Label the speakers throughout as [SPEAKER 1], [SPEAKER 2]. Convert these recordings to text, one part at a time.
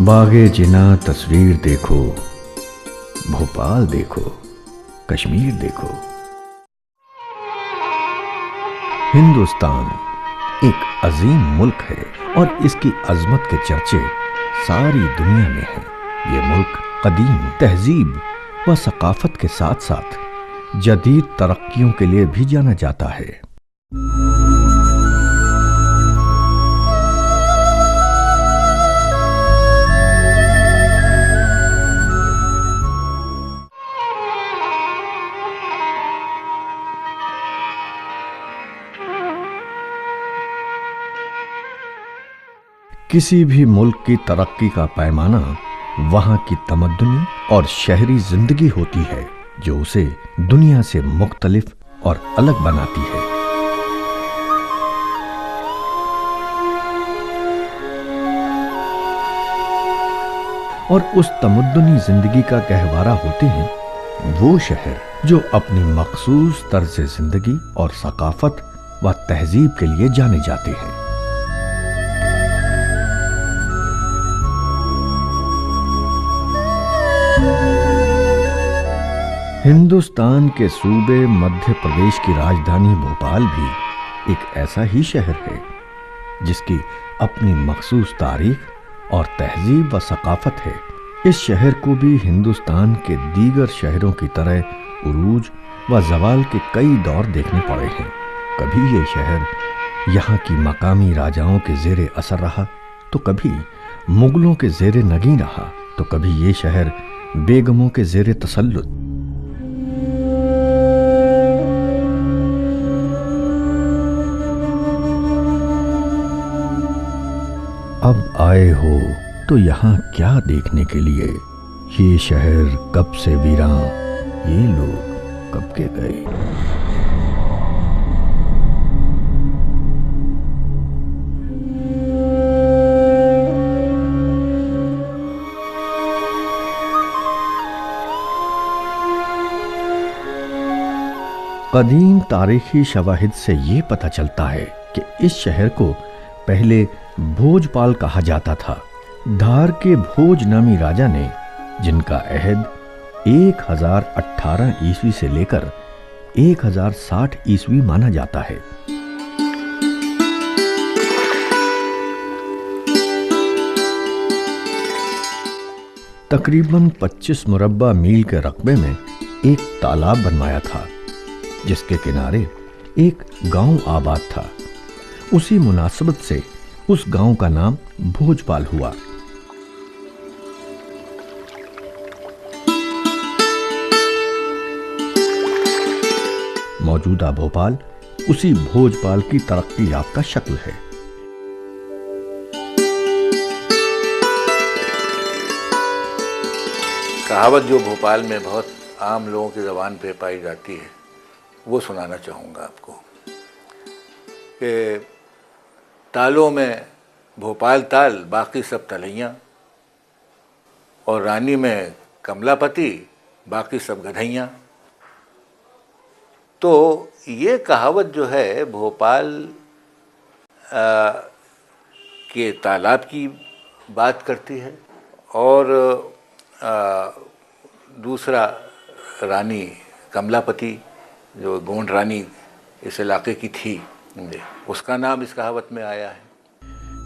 [SPEAKER 1] बागे जिना तस्वीर देखो, भोपाल देखो, कश्मीर देखो। हिंदुस्तान एक अजीम मुल्क है और इसकी अजमत के चर्चे सारी दुनिया में हैं। ये मुल्क कदीम तहजीब व सकाफत के साथ साथ जदीद तरक्कियों के लिए भी जाना जाता है। किसी भी मुल्क की तरक्की का पैमाना वहां की तमद्दुनी और शहरी जिंदगी होती है जो उसे दुनिया से मुख्तलिफ और अलग बनाती है। और उस तमद्दुनी जिंदगी का गहवारा होते हैं वो शहर जो अपनी मखसूस तर्ज जिंदगी और सकाफत व तहजीब के लिए जाने जाते हैं। हिंदुस्तान के सूबे मध्य प्रदेश की राजधानी भोपाल भी एक ऐसा ही शहर है जिसकी अपनी मखसूस तारीख और तहजीब व सकाफत है। इस शहर को भी हिंदुस्तान के दीगर शहरों की तरह उरूज व जवाल के कई दौर देखने पड़े हैं। कभी ये शहर यहाँ की मकामी राजाओं के ज़ेरे असर रहा तो कभी मुगलों के ज़ेरे नगीं रहा तो कभी ये शहर बेगमों के ज़ेरे तसल्लुत। अब आए हो तो यहाँ क्या देखने के लिए? ये शहर कब से वीरान, ये लोग कब के गए। कदीम तारीखी शवाहिद से ये पता चलता है कि इस शहर को पहले भोजपाल कहा जाता था। धार के भोज नामी राजा ने, जिनका अहद 1018 ईस्वी से लेकर 1060 ईस्वी माना जाता है, तकरीबन 25 मुरब्बा मील के रकबे में एक तालाब बनवाया था जिसके किनारे एक गांव आबाद था। उसी मुनासबत से उस गांव का नाम भोजपाल हुआ। मौजूदा भोपाल उसी भोजपाल की तरक्की याफ्ता शक्ल है।
[SPEAKER 2] कहावत जो भोपाल में बहुत आम लोगों की ज़बान पे पाई जाती है वो सुनाना चाहूँगा आपको कि तालों में भोपाल ताल, बाकी सब तलैयाँ, और रानी में कमलापति, बाकी सब गधैयाँ। तो ये कहावत जो है भोपाल के तालाब की बात करती है। और दूसरा रानी कमलापति जो गोंड रानी इस इलाके की थी, उसका नाम इस कहावत में आया है।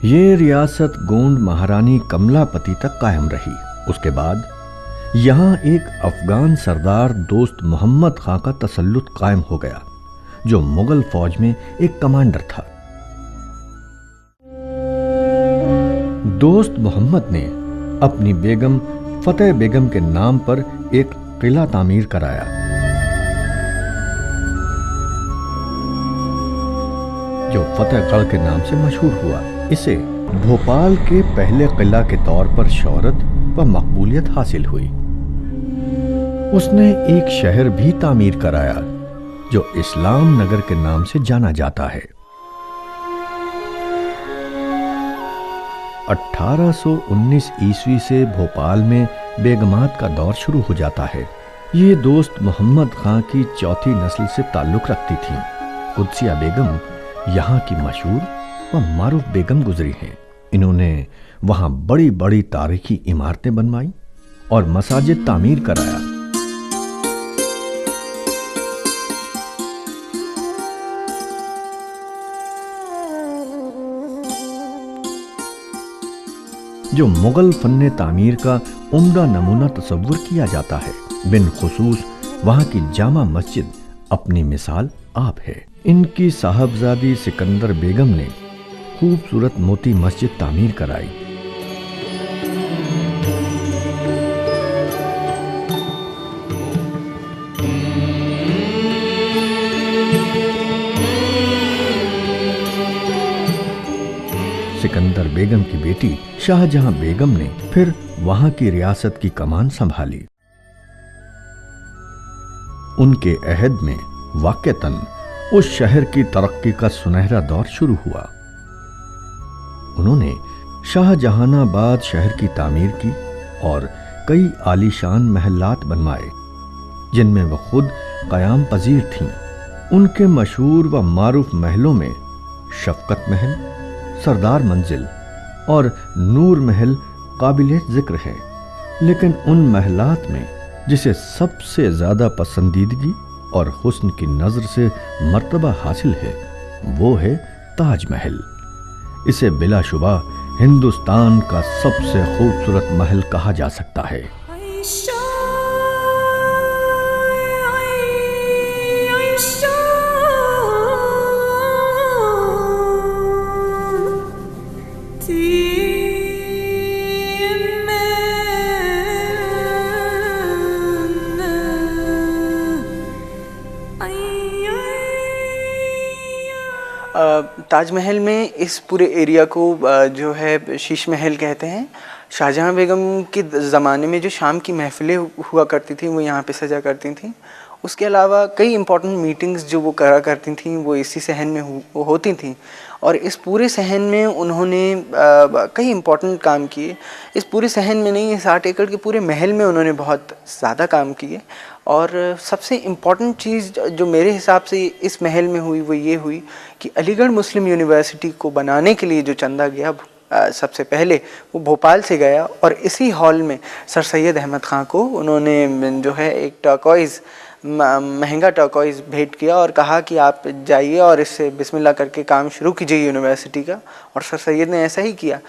[SPEAKER 1] ये रियासत गोंड महारानी कमलापति तक कायम रही। उसके बाद यहाँ एक अफगान सरदार दोस्त मोहम्मद खां का तसल्लुत कायम हो गया जो मुगल फौज में एक कमांडर था। दोस्त मोहम्मद ने अपनी बेगम फतेह बेगम के नाम पर एक किला तामीर कराया जो फतेहगढ़ के नाम से मशहूर हुआ। इसे भोपाल के पहले किला के तौर पर शोहरत व मकबूलियत हासिल हुई। उसने एक शहर भी तामीर कराया जो इस्लाम नगर के नाम से जाना जाता है। 1819 ईस्वी से भोपाल में बेगमात का दौर शुरू हो जाता है। ये दोस्त मोहम्मद खां की चौथी नस्ल से ताल्लुक रखती थीं। कुदसिया बेगम यहाँ की मशहूर व मारूफ बेगम गुजरी हैं। इन्होंने वहां बड़ी बड़ी तारीखी इमारतें बनवाई और मसाजिद तामीर कराया। जो मुगल फन्ने तामीर का उम्दा नमूना तस्वुर किया जाता है, बिन खुसूस वहां की जामा मस्जिद अपनी मिसाल आप है। इनकी साहबजादी सिकंदर बेगम ने खूबसूरत मोती मस्जिद तामीर कराई। सिकंदर बेगम की बेटी शाहजहां बेगम ने फिर वहां की रियासत की कमान संभाली। उनके अहद में वाक़तन उस शहर की तरक्की का सुनहरा दौर शुरू हुआ। उन्होंने शाहजहानाबाद शहर की तामीर की और कई आलीशान महलात बनवाए, जिनमें वह खुद क़याम पजीर थीं। उनके मशहूर व मारूफ महलों में शफकत महल, सरदार मंजिल और नूर महल काबिल जिक्र है। लेकिन उन महलात में जिसे सबसे ज्यादा पसंदीदगी और हुस्न की नजर से मर्तबा हासिल है, वो है ताजमहल। इसे बिलाशुबा हिंदुस्तान का सबसे खूबसूरत महल कहा जा सकता है।
[SPEAKER 3] ताजमहल में इस पूरे एरिया को जो है शीश महल कहते हैं। शाहजहां बेगम के ज़माने में जो शाम की महफिलें हुआ करती थी वो यहाँ पे सजा करती थी। उसके अलावा कई इम्पोर्टेंट मीटिंग्स जो वो करा करती थी वो इसी सहन में होती थी। और इस पूरे सहन में उन्होंने कई इम्पोर्टेंट काम किए। इस पूरे सहन में नहीं, 60 एकड़ के पूरे महल में उन्होंने बहुत ज़्यादा काम किए। और सबसे इम्पॉर्टेंट चीज़ जो मेरे हिसाब से इस महल में हुई वो ये हुई कि अलीगढ़ मुस्लिम यूनिवर्सिटी को बनाने के लिए जो चंदा गया सबसे पहले वो भोपाल से गया। और इसी हॉल में सर सैयद अहमद ख़ान को उन्होंने जो है एक टर्कोइज़ महंगा टर्कोइज़ भेंट किया और कहा कि आप जाइए और इससे बिस्मिल्लाह करके काम शुरू कीजिए यूनिवर्सिटी का। और सर सैयद ने ऐसा ही किया।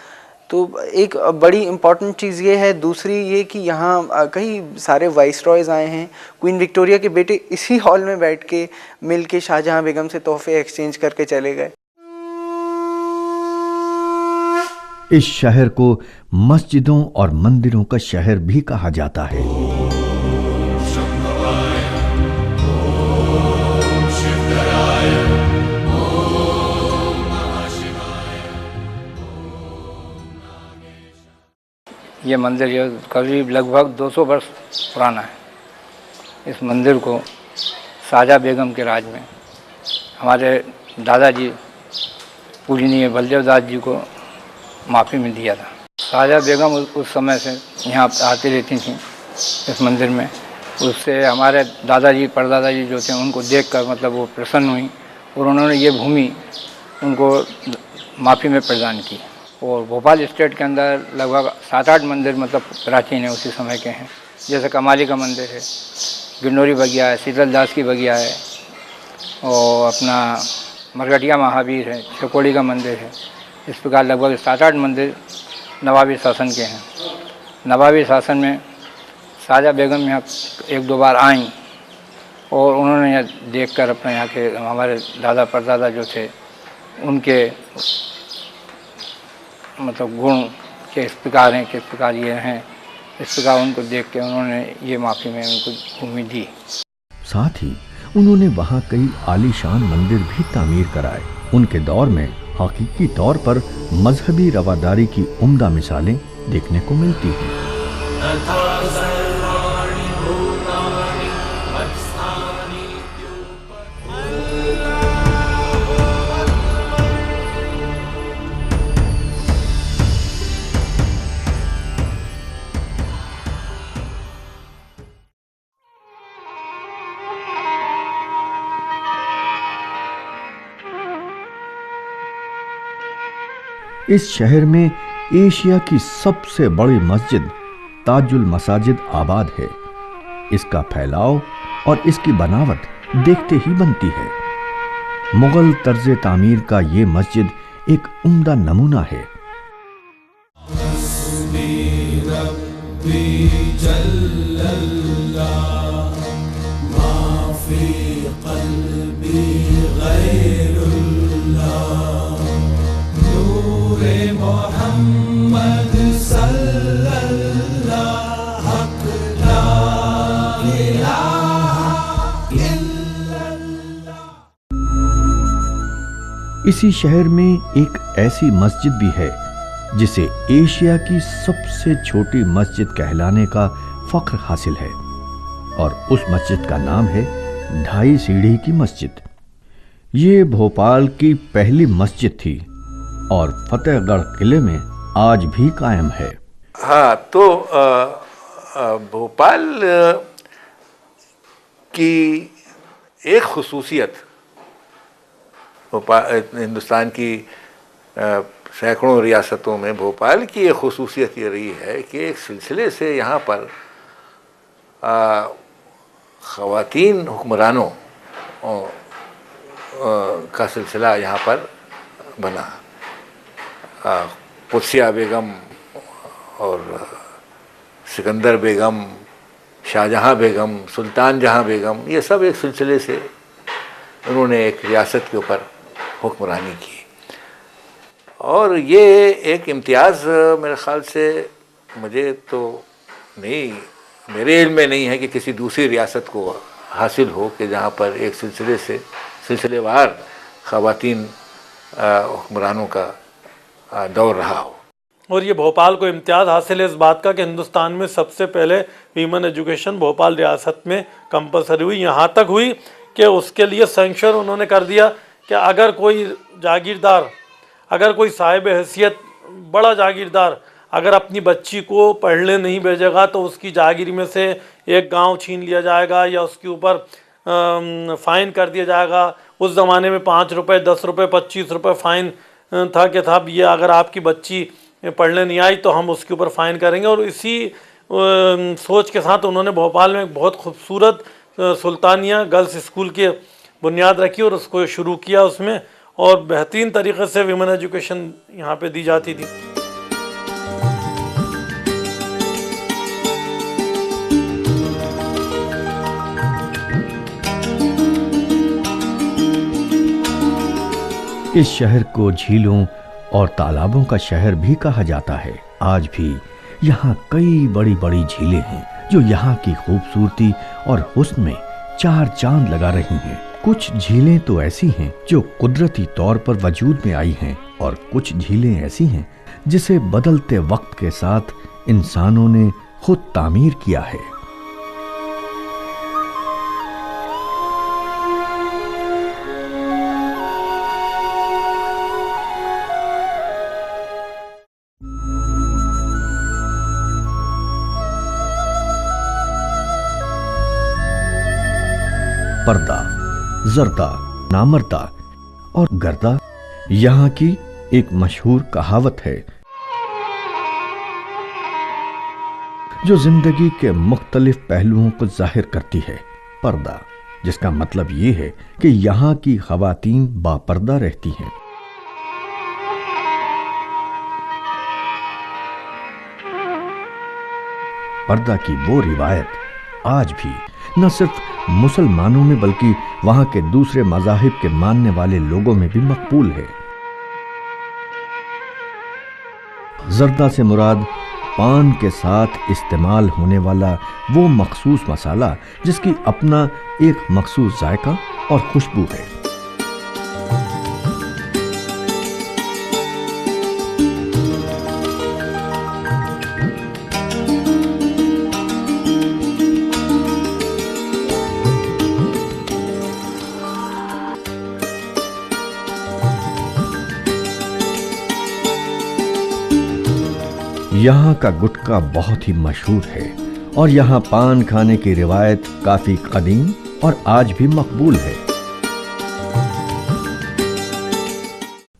[SPEAKER 3] तो एक बड़ी इम्पॉर्टेंट चीज़ ये है। दूसरी ये कि यहाँ कई सारे वाइसरॉयज़ आए हैं। क्वीन विक्टोरिया के बेटे इसी हॉल में बैठ के मिल के शाहजहां बेगम से तोहफे एक्सचेंज करके चले गए।
[SPEAKER 1] इस शहर को मस्जिदों और मंदिरों का शहर भी कहा जाता है।
[SPEAKER 4] ये मंदिर जो करीब लगभग 200 वर्ष पुराना है। इस मंदिर को शाहजहां बेगम के राज में हमारे दादाजी पूजनीय बलदेव दास जी को माफ़ी में दिया था। शाहजहां बेगम उस समय से यहाँ आती रहती थी इस मंदिर में। उससे हमारे दादाजी परदादाजी जो थे उनको देखकर मतलब वो प्रसन्न हुई और उन्होंने ये भूमि उनको माफ़ी में प्रदान की। और भोपाल स्टेट के अंदर लगभग 7-8 मंदिर मतलब प्राचीन है, उसी समय के हैं। जैसे कमाली का मंदिर है, गिरनौरी बगिया है, शीतल दास की बगिया है, और अपना मरघटिया महावीर है, छकोड़ी का मंदिर है। इस प्रकार लगभग 7-8 मंदिर नवाबी शासन के हैं। नवाबी शासन में शाहजहां बेगम यहाँ 1-2 बार आईं और उन्होंने यहाँ देखकर अपने यहाँ के हमारे दादा परदादा जो थे उनके मतलब गुण किस प्रकार हैं, किस प्रकार ये हैं, इस प्रकार उनको देख के उन्होंने ये माफ़ी में उनको भूमि दी।
[SPEAKER 1] साथ ही उन्होंने वहाँ कई आलीशान मंदिर भी तामीर कराए। उनके दौर में हकीकी तौर पर मजहबी रवादारी की उम्दा मिसालें देखने को मिलती हैं। इस शहर में एशिया की सबसे बड़ी मस्जिद ताजुल मसाजिद आबाद है। इसका फैलाव और इसकी बनावट देखते ही बनती है। मुगल तर्ज तामीर का ये मस्जिद एक उम्दा नमूना है। इसी शहर में एक ऐसी मस्जिद भी है जिसे एशिया की सबसे छोटी मस्जिद कहलाने का फख्र हासिल है, और उस मस्जिद का नाम है 2.5 सीढ़ी की मस्जिद। ये भोपाल की पहली मस्जिद थी और फतेहगढ़ किले में आज भी कायम है।
[SPEAKER 2] हाँ, तो भोपाल की एक खुसूसियत, हिंदुस्तान की सैकड़ों रियासतों में भोपाल की एक खुसूसियत ये रही है कि एक सिलसिले से यहाँ पर ख़वातीन हुक्मरानों का सिलसिला यहाँ पर बना। कुत्सिया बेगम और सिकंदर बेगम, शाहजहाँ बेगम, सुल्तान जहाँ बेगम, ये सब एक सिलसिले से उन्होंने एक रियासत के ऊपर हुक्मरानी की। और ये एक इम्तियाज़ मेरे ख़्याल से, मुझे तो नहीं, मेरे इल्म में नहीं है कि किसी दूसरी रियासत को हासिल हो कि जहाँ पर एक सिलसिले से सिलसिलेवार ख़वातीन हुक्मरानों का दौर रहा हो।
[SPEAKER 5] और ये भोपाल को इम्तियाज़ हासिल है इस बात का कि हिंदुस्तान में सबसे पहले वीमेन एजुकेशन भोपाल रियासत में कंपलसरी हुई। यहाँ तक हुई कि उसके लिए सैंक्शन उन्होंने कर दिया कि अगर कोई जागीरदार, अगर कोई साहिब हैसियत बड़ा जागीरदार अगर अपनी बच्ची को पढ़ने नहीं भेजेगा तो उसकी जागीर में से एक गांव छीन लिया जाएगा या उसके ऊपर फ़ाइन कर दिया जाएगा। उस ज़माने में 5 रुपये, 10 रुपये, 25 रुपये फ़ाइन था कि साहब ये अगर आपकी बच्ची पढ़ने नहीं आई तो हम उसके ऊपर फ़ाइन करेंगे। और इसी सोच के साथ उन्होंने भोपाल में बहुत खूबसूरत सुल्तानिया गर्ल्स स्कूल की बुनियाद रखी और उसको शुरू किया उसमें, और बेहतरीन तरीके से विमेन एजुकेशन यहाँ पे दी जाती थी।
[SPEAKER 1] इस शहर को झीलों और तालाबों का शहर भी कहा जाता है। आज भी यहाँ कई बड़ी बड़ी झीलें हैं जो यहाँ की खूबसूरती और हुस्न में 4 चांद लगा रही हैं। कुछ झीलें तो ऐसी हैं जो कुदरती तौर पर वजूद में आई हैं, और कुछ झीलें ऐसी हैं जिसे बदलते वक्त के साथ इंसानों ने खुद तामीर किया है। पर्दा, जर्दा, नामर्दा और गर्दा यहाँ की एक मशहूर कहावत है जो जिंदगी के मुख्तलिफ पहलुओं को जाहिर करती है। पर्दा, जिसका मतलब ये है कि यहाँ की ख़वातीन बापर्दा रहती हैं। पर्दा की वो रिवायत आज भी न सिर्फ मुसलमानों में बल्कि वहां के दूसरे मज़ाहिब के मानने वाले लोगों में भी मकबूल है। जर्दा से मुराद पान के साथ इस्तेमाल होने वाला वो मखसूस मसाला जिसकी अपना एक मखसूस जायका और खुशबू है। यहाँ का गुटखा बहुत ही मशहूर है और यहाँ पान खाने की रिवायत काफी कदीम और आज भी मकबूल है।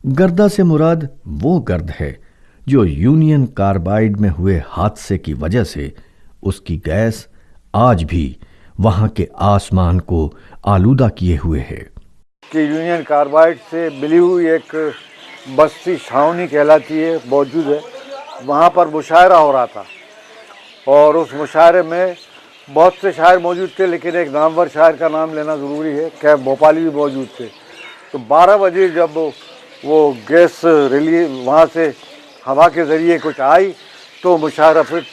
[SPEAKER 1] गर्दा से मुराद वो गर्द है जो यूनियन कार्बाइड में हुए हादसे की वजह से उसकी गैस आज भी वहां के आसमान को आलूदा किए हुए है।
[SPEAKER 6] कि यूनियन कार्बाइड से मिली हुई एक बस्ती छावनी कहलाती है, मौजूद है। वहाँ पर मुशायरा हो रहा था और उस मुशायरे में बहुत से शायर मौजूद थे, लेकिन एक नामवर शायर का नाम लेना ज़रूरी है, क्या भोपाली भी मौजूद थे। तो 12 बजे जब वो गैस रिलीज वहाँ से हवा के ज़रिए कुछ आई तो मुशायरा फिर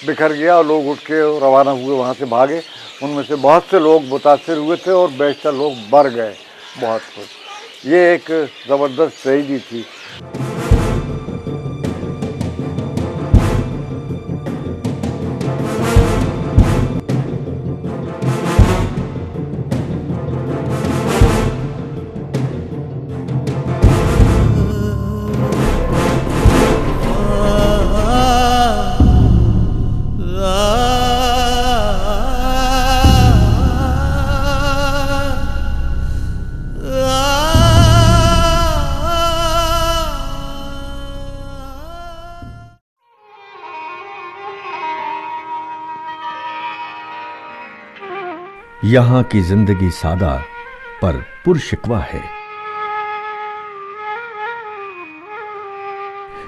[SPEAKER 6] बिखर गया और लोग उठ के रवाना हुए, वहाँ से भागे। उनमें से बहुत से लोग मुतासर हुए थे और बेशतर लोग मर गए, बहुत कुछ। ये एक ज़बरदस्त शहीदी थी।
[SPEAKER 1] यहां की जिंदगी सादा पर पुरशिकवा है।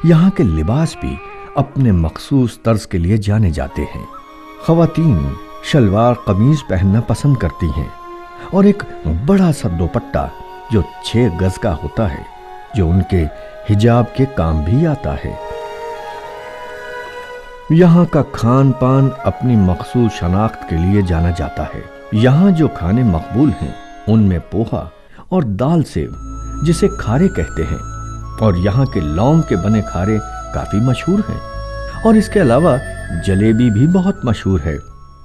[SPEAKER 1] यहां के लिबास भी अपने मखसूस तर्ज के लिए जाने जाते हैं। ख़वातीन शलवार कमीज पहनना पसंद करती हैं और एक बड़ा सा दुपट्टा जो 6 गज का होता है, जो उनके हिजाब के काम भी आता है। यहाँ का खान पान अपनी मखसूस शनाख्त के लिए जाना जाता है। यहाँ जो खाने मकबूल हैं उनमें पोहा और दाल सेव, जिसे खारे कहते हैं, और यहाँ के लौंग के बने खारे काफी मशहूर हैं। और इसके अलावा जलेबी भी बहुत मशहूर है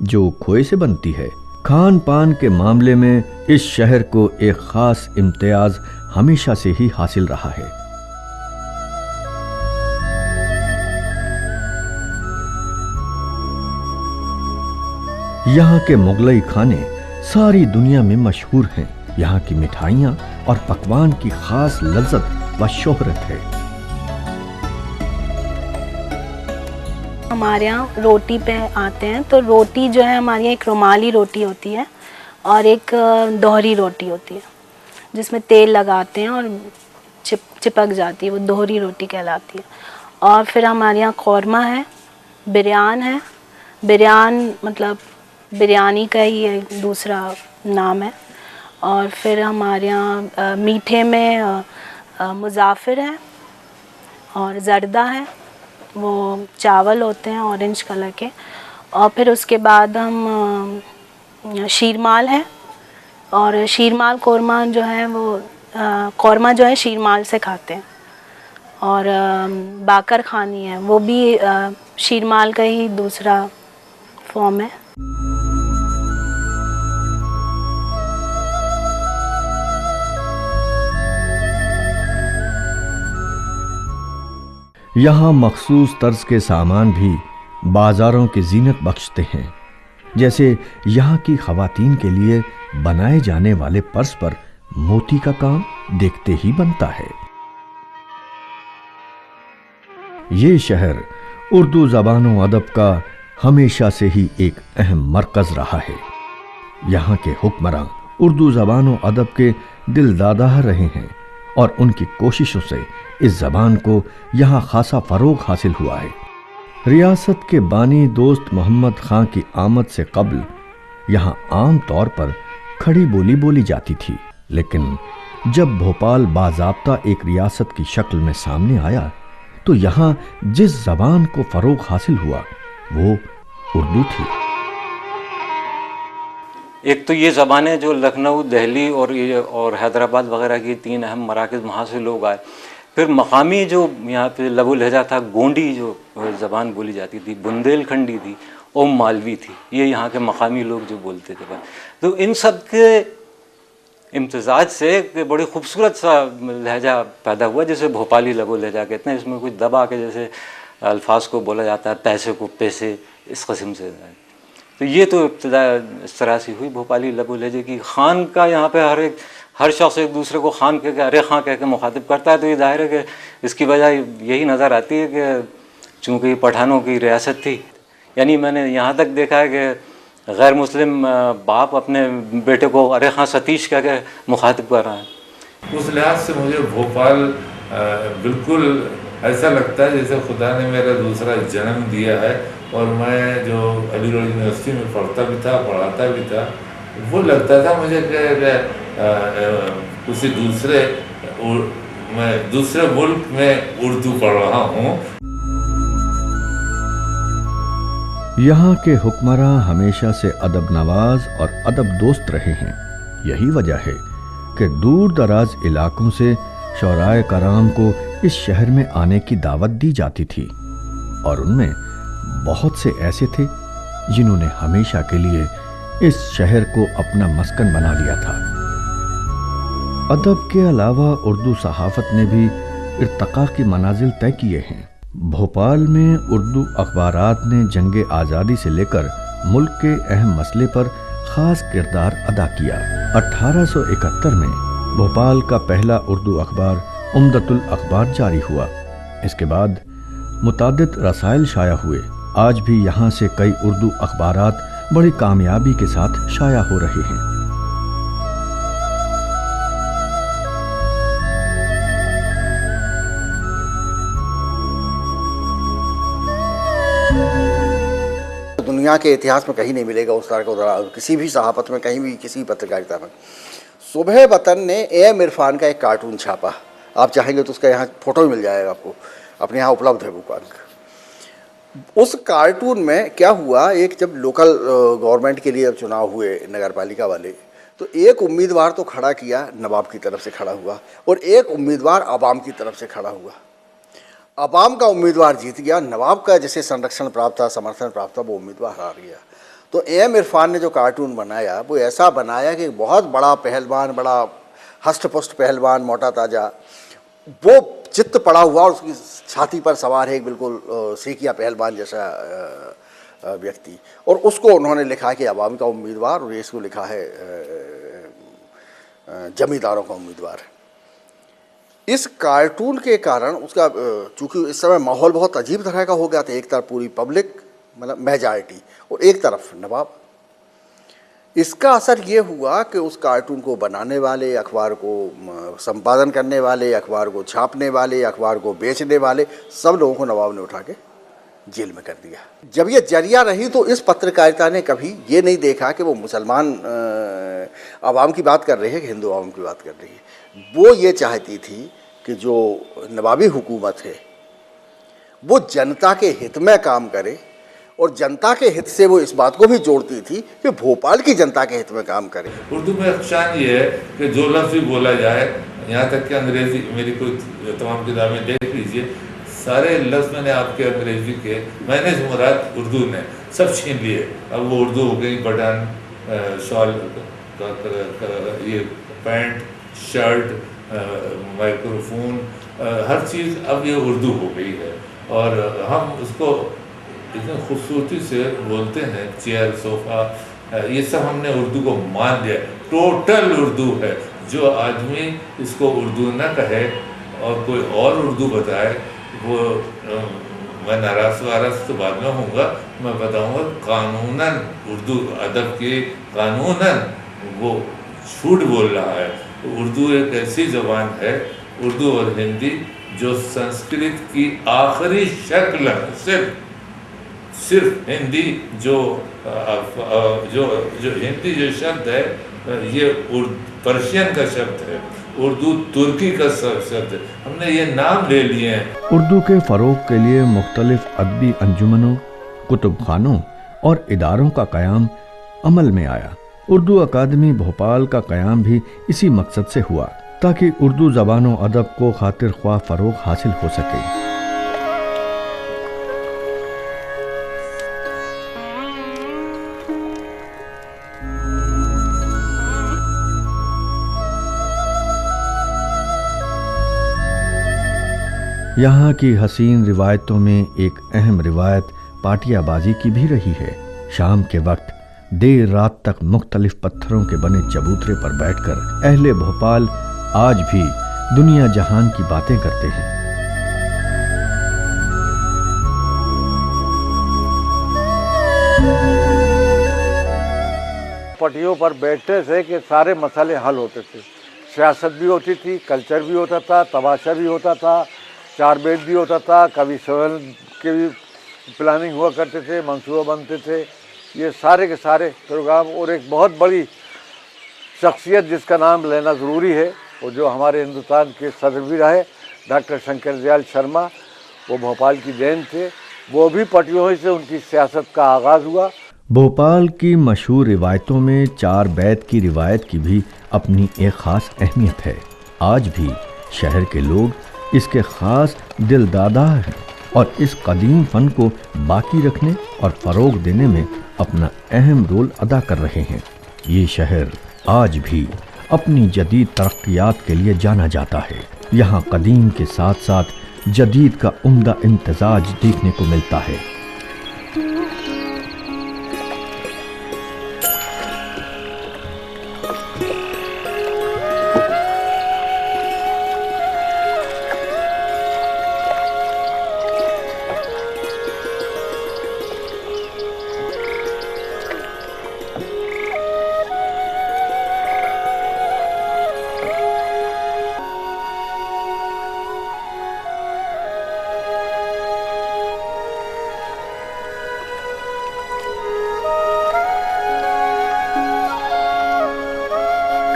[SPEAKER 1] जो खोए से बनती है। खान पान के मामले में इस शहर को एक खास इम्तियाज हमेशा से ही हासिल रहा है। यहाँ के मुगलई खाने सारी दुनिया में मशहूर हैं। यहाँ की मिठाइयाँ और पकवान की खास लज्जत व शोहरत है।
[SPEAKER 7] हमारे यहाँ रोटी पे आते हैं तो रोटी जो है हमारे यहाँ एक रुमाली रोटी होती है और एक दोहरी रोटी होती है जिसमें तेल लगाते हैं और चिपक जाती है, वो दोहरी रोटी कहलाती है। और फिर हमारे यहाँ कौरमा है, बिरयान है। बिरयान मतलब बिरयानी का ही एक दूसरा नाम है। और फिर हमारे यहाँ मीठे में मुज़ाफ़िर है और ज़र्दा है, वो चावल होते हैं ऑरेंज कलर के। और फिर उसके बाद हम शीरमाल है, और शीरमाल कौरमा जो है वो कौरमा जो है शीरमाल से खाते हैं। और बाकर खानी है, वो भी शीरमाल का ही दूसरा फॉर्म है।
[SPEAKER 1] यहाँ मखसूस तर्ज के सामान भी बाजारों की जीनत बख्शते हैं। जैसे यहाँ की ख़वातीन के लिए बनाए जाने वाले पर्स पर मोती का काम देखते ही बनता है। ये शहर उर्दू ज़बान व अदब का हमेशा से ही एक अहम मरकज़ रहा है। यहाँ के हुक्मरान उर्दू ज़बान व अदब के दिलदादा रहे हैं और उनकी कोशिशों से इस ज़बान को यहाँ खासा फ़रोग़ हासिल हुआ है। रियासत के बानी दोस्त मोहम्मद खां की आमद से कब्ल यहाँ आम तौर पर खड़ी बोली बोली जाती थी, लेकिन जब भोपाल बाज़ाब्ता एक रियासत की शक्ल में सामने आया तो यहाँ जिस ज़बान को फ़रोग़ हासिल हुआ वो उर्दू थी।
[SPEAKER 8] एक तो ये ज़बानें जो लखनऊ, दिल्ली और हैदराबाद वगैरह की 3 अहम मराकज़, वहाँ से लोग आए। फिर मकामी जो यहाँ पे लबो लहजा था, गोंडी जो ज़बान बोली जाती थी, बुंदेलखंडी थी और मालवी थी, ये यहाँ के मकामी लोग जो बोलते थे। तो इन सब के इम्तिज़ाज से एक बड़ी खूबसूरत सा लहजा पैदा हुआ जिसे भोपाली लबो लहजा कहते हैं। इसमें कुछ दबा के जैसे अल्फाज को बोला जाता है, पैसे को पैसे, इस किस्म से। तो ये तो इब्तिदा इस तरह से हुई भोपाली लबो लहजे की। खान का यहाँ पे हर एक हर शख्स एक दूसरे को खान कह के, अरे खां कह के मुखातिब करता है। तो ये जाहिर है कि इसकी वजह यही नज़र आती है कि चूँकि पठानों की रियासत थी, यानी मैंने यहाँ तक देखा है कि गैर मुस्लिम बाप अपने बेटे को अरे खां सतीश कह के मुखातिब कर रहा है।
[SPEAKER 9] उस लिहाज से मुझे भोपाल बिल्कुल ऐसा लगता है जैसे खुदा ने मेरा दूसरा जन्म दिया है। और मैं जो अलीगढ़ यूनिवर्सिटी में पढ़ता भी था, पढ़ाता भी था, वो लगता था मुझे कि किसी मैं दूसरे मुल्क में उर्दू पढ़ रहा हूँ।
[SPEAKER 1] यहाँ के हुक्मरां हमेशा से अदब नवाज और अदब दोस्त रहे हैं। यही वजह है कि दूर दराज इलाकों से शौराए कराम को इस शहर में आने की दावत दी जाती थी, और उनमें बहुत से ऐसे थे जिन्होंने हमेशा के लिए इस शहर को अपना मस्कन बना लिया था। अदब के अलावा उर्दू सहाफ़त ने भी इर्तक़ा की मनाजिल तय किए हैं। भोपाल में उर्दू अखबारात ने जंग आज़ादी से लेकर मुल्क के अहम मसले पर ख़ास किरदार अदा किया। 1871 में भोपाल का पहला उर्दू अखबार उम्दतुल अखबार जारी हुआ। इसके बाद मुतादिद रसायल शाया हुए। आज भी यहाँ से कई उर्दू अखबारात बड़ी कामयाबी के साथ शाया हो रहे हैं।
[SPEAKER 10] दुनिया के इतिहास में कहीं नहीं मिलेगा उस तरह का, किसी भी सहाफ़त में, कहीं भी, किसी पत्रकारिता में। सुबह वतन ने एम इरफान का एक कार्टून छापा, आप चाहेंगे तो उसका यहाँ फ़ोटो भी मिल जाएगा आपको, अपने यहाँ उपलब्ध है भोपाल का। उस कार्टून में क्या हुआ, एक जब लोकल गवर्नमेंट के लिए जब चुनाव हुए नगर पालिका वाले, तो एक उम्मीदवार तो खड़ा किया, नवाब की तरफ से खड़ा हुआ, और एक उम्मीदवार अवाम की तरफ से खड़ा हुआ। अवाम का उम्मीदवार जीत गया, नवाब का जैसे संरक्षण प्राप्त था, समर्थन प्राप्त था, वो उम्मीदवार हार गया। तो एम इरफान ने जो कार्टून बनाया वो ऐसा बनाया कि बहुत बड़ा पहलवान, बड़ा हष्ट-पुष्ट पहलवान, मोटा ताजा, वो चित्त पड़ा हुआ और उसकी छाती पर सवार है एक बिल्कुल सीकिया पहलवान जैसा व्यक्ति, और उसको उन्होंने लिखा कि अवाम का उम्मीदवार, और इसको लिखा है जमींदारों का उम्मीदवार। इस कार्टून के कारण उसका, चूँकि इस समय माहौल बहुत अजीब तरह का हो गया था, एक तरफ पूरी पब्लिक मतलब मेजॉरिटी और एक तरफ नवाब। इसका असर ये हुआ कि उस कार्टून को बनाने वाले, अखबार को संपादन करने वाले, अखबार को छापने वाले, अखबार को बेचने वाले, सब लोगों को नवाब ने उठा के जेल में कर दिया। जब ये जरिया रही तो इस पत्रकारिता ने कभी ये नहीं देखा कि वो मुसलमान आवाम की बात कर रही है कि हिंदू आवाम की बात कर रही है। वो ये चाहती थी कि जो नवाबी हुकूमत है वो जनता के हित में काम करे, और जनता के हित से वो इस बात को भी जोड़ती थी कि भोपाल की जनता के हित में काम करे।
[SPEAKER 9] उर्दू में शान ये है कि जो लफ्ज़ भी बोला जाए, यहाँ तक कि अंग्रेज़ी, मेरी कोई तमाम किताबें देख लीजिए, सारे लफ्ज़ मैंने आपके अंग्रेज़ी के, मैंने मुराद उर्दू ने सब छीन लिए। अब वो उर्दू हो गई, बटन, शॉल, ये पैंट, शर्ट, माइक्रोफोन, हर चीज़ अब ये उर्दू हो गई है। और हम उसको इतनी खूबसूरती से बोलते हैं, चेयर, सोफ़ा, ये सब हमने उर्दू को मान लिया, टोटल उर्दू है। जो आदमी इसको उर्दू न कहे और कोई और उर्दू बताए, वो मैं नाराज़ वाराज़ तो बाद में होऊंगा, मैं बताऊंगा कानूनन उर्दू अदब के कानूनन वो झूठ बोल रहा है। उर्दू एक ऐसी ज़बान है, उर्दू और हिंदी, जो संस्कृत की आखिरी शक्ल है। सिर्फ हिंदी जो हिंदी जो शब्द है, ये पर्शियन का शब्द है, उर्दू तुर्की का शब्द है, हमने ये नाम ले लिए हैं।
[SPEAKER 1] उर्दू के फ़रोग़ के लिए मुख्तलिफ अदबी अंजुमनों, कुतुबखानों और इदारों का क़याम अमल में आया। उर्दू अकादमी भोपाल का क़याम भी इसी मकसद से हुआ, ताकि उर्दू ज़बान और अदब को खातिर ख्वाह फ़रोग़ हासिल हो सके। यहाँ की हसीन रिवायतों में एक अहम रिवायत पाटियाबाजी की भी रही है। शाम के वक्त देर रात तक मुख्तलिफ पत्थरों के बने चबूतरे पर बैठकर अहले भोपाल आज भी दुनिया जहान की बातें करते हैं।
[SPEAKER 6] पटियों पर बैठने से कि सारे मसले हल होते थे। सियासत भी होती थी, कल्चर भी होता था, तमाशा भी होता था, चार बेद भी होता था, कभी सम्मेलन के भी प्लानिंग हुआ करते थे, मंसूबे बनते थे। ये सारे के सारे प्रोग्राम, और एक बहुत बड़ी शख्सियत जिसका नाम लेना ज़रूरी है, वो जो हमारे हिंदुस्तान के सदर भी रहे, डॉक्टर शंकर दयाल शर्मा, वो भोपाल की देन थे। वो भी पटियों ही से उनकी सियासत का आगाज़ हुआ।
[SPEAKER 1] भोपाल की मशहूर रिवायतों में चार बैत की रिवायत की भी अपनी एक ख़ास अहमियत है। आज भी शहर के लोग इसके ख़ास दिलदादा हैं और इस कदीम फ़न को बाकी रखने और फ़रोग़ देने में अपना अहम रोल अदा कर रहे हैं। ये शहर आज भी अपनी जदीद तरक्कियात के लिए जाना जाता है। यहाँ कदीम के साथ साथ जदीद का उम्दा इम्तिजाज देखने को मिलता है।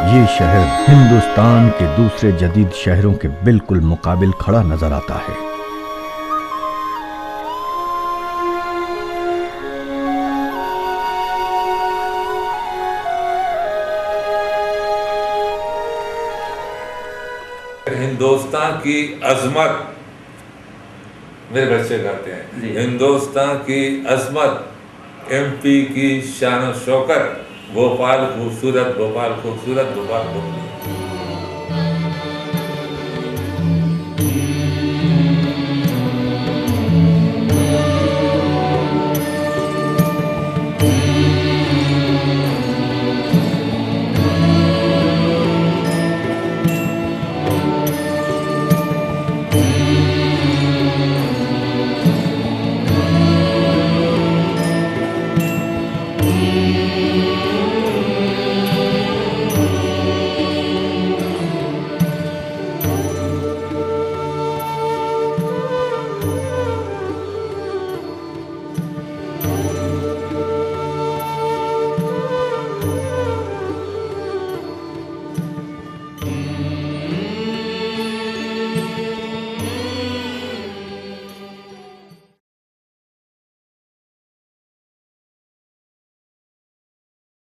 [SPEAKER 1] ये शहर हिंदुस्तान के दूसरे जदीद शहरों के बिल्कुल मुकाबिल खड़ा नजर आता है।
[SPEAKER 9] हिंदुस्तान की अजमत मेरे बच्चे कहते हैं, हिंदुस्तान की अजमत, एमपी की शान और शौकत, भोपाल खूबसूरत, भोपाल खूबसूरत, भोपाल खूबसूरत।